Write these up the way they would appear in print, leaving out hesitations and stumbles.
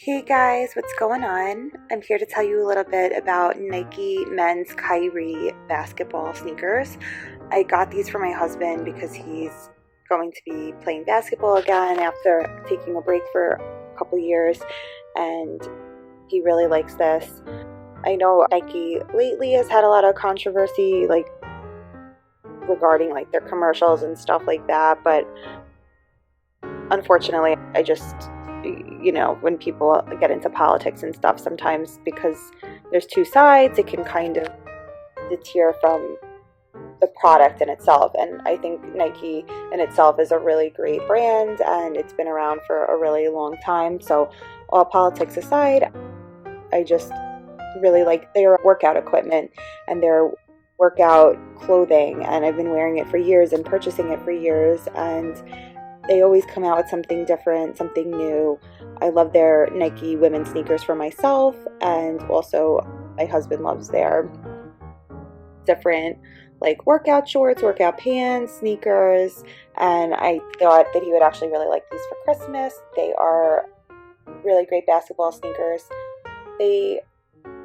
Hey guys, what's going on? I'm here to tell you a little bit about Nike men's Kyrie basketball sneakers. I got these for my husband because he's going to be playing basketball again after taking a break for a couple years, and he really likes this. I know Nike lately has had a lot of controversy regarding their commercials and stuff like that, but unfortunately I just when people get into politics and stuff, sometimes because there's two sides, it can kind of deter from the product in itself. And I think Nike in itself is a really great brand, and it's been around for a really long time. So all politics aside, I just really like their workout equipment and their workout clothing, and I've been wearing it for years and purchasing it for years, and they always come out with something different, something new. I love their Nike women's sneakers for myself, and also my husband loves their different workout shorts, workout pants, sneakers, and I thought that he would actually really like these for Christmas. They are really great basketball sneakers. They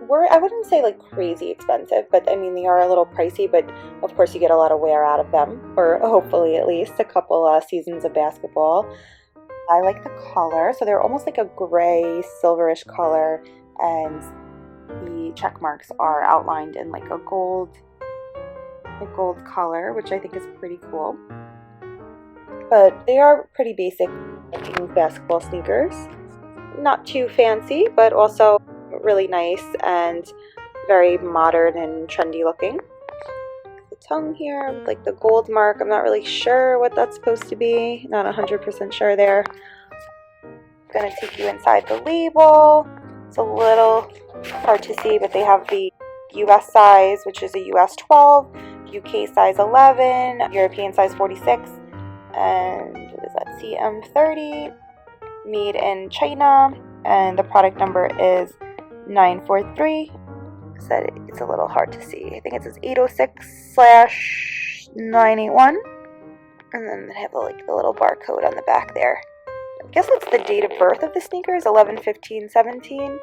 were, I wouldn't say crazy expensive, but I mean, they are a little pricey, but of course you get a lot of wear out of them, or hopefully at least a couple seasons of basketball. I like the color, so they're almost like a gray silverish color, and the check marks are outlined in a gold color, which I think is pretty cool. But they are pretty basic looking basketball sneakers, not too fancy, but also really nice and very modern and trendy looking. The tongue here, the gold mark, I'm not really sure what that's supposed to be, not 100% sure there. I'm gonna take you inside the label. It's a little hard to see, but they have the US size, which is a US 12, UK size 11, European size 46, and what is that, CM 30, made in China, and the product number is 943. Said it's a little hard to see. I think it says 806/981, and then they have the little barcode on the back there. I guess that's the date of birth of the sneakers, 11/15/17.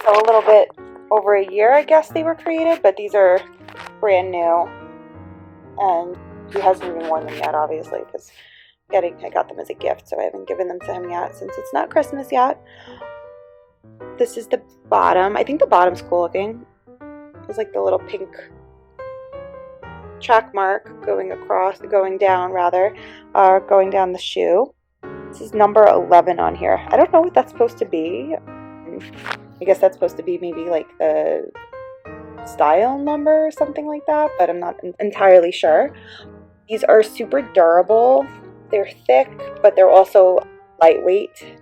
So a little bit over a year, I guess they were created, but these are brand new, and he hasn't even worn them yet, obviously, because I got them as a gift, so I haven't given them to him yet since it's not Christmas yet. This is the bottom. I think the bottom's cool looking. It's the little pink track mark going down the shoe. This is number 11 on here. I don't know what that's supposed to be. I guess that's supposed to be maybe the style number or something like that, but I'm not entirely sure. These are super durable. They're thick, but they're also lightweight,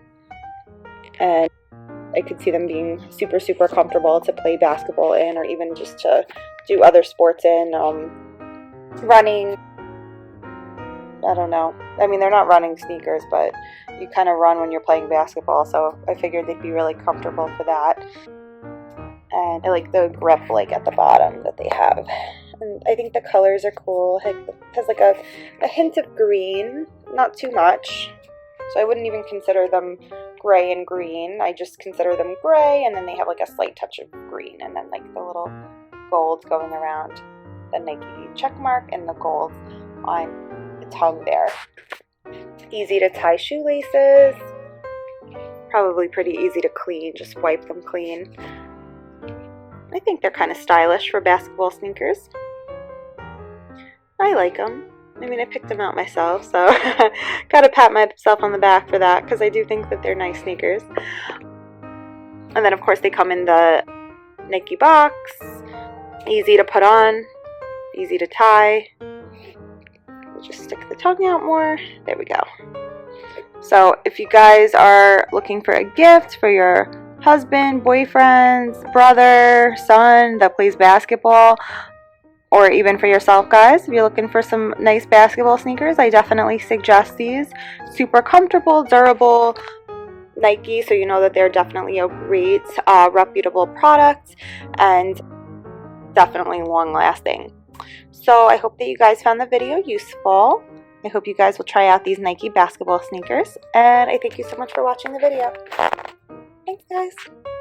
and I could see them being super, super comfortable to play basketball in, or even just to do other sports in. Running, I don't know. I mean, they're not running sneakers, but you kind of run when you're playing basketball, so I figured they'd be really comfortable for that. And I like the grip at the bottom that they have. And I think the colors are cool. It has a hint of green, not too much. So I wouldn't even consider them gray and green. I just consider them gray, and then they have a slight touch of green, and then the little gold going around the Nike check mark and the gold on the tongue there. Easy to tie shoelaces. Probably pretty easy to clean. Just wipe them clean. I think they're kind of stylish for basketball sneakers. I like them. I mean, I picked them out myself, so gotta pat myself on the back for that, because I do think that they're nice sneakers. And then, of course, they come in the Nike box. Easy to put on, easy to tie. We'll just stick the tongue out more. There we go. So if you guys are looking for a gift for your husband, boyfriend, brother, son that plays basketball, or even for yourself, guys, if you're looking for some nice basketball sneakers, I definitely suggest these. Super comfortable, durable Nike, so you know that they're definitely a great, reputable product, and definitely long lasting. So I hope that you guys found the video useful. I hope you guys will try out these Nike basketball sneakers, and I thank you so much for watching the video. Thanks, guys.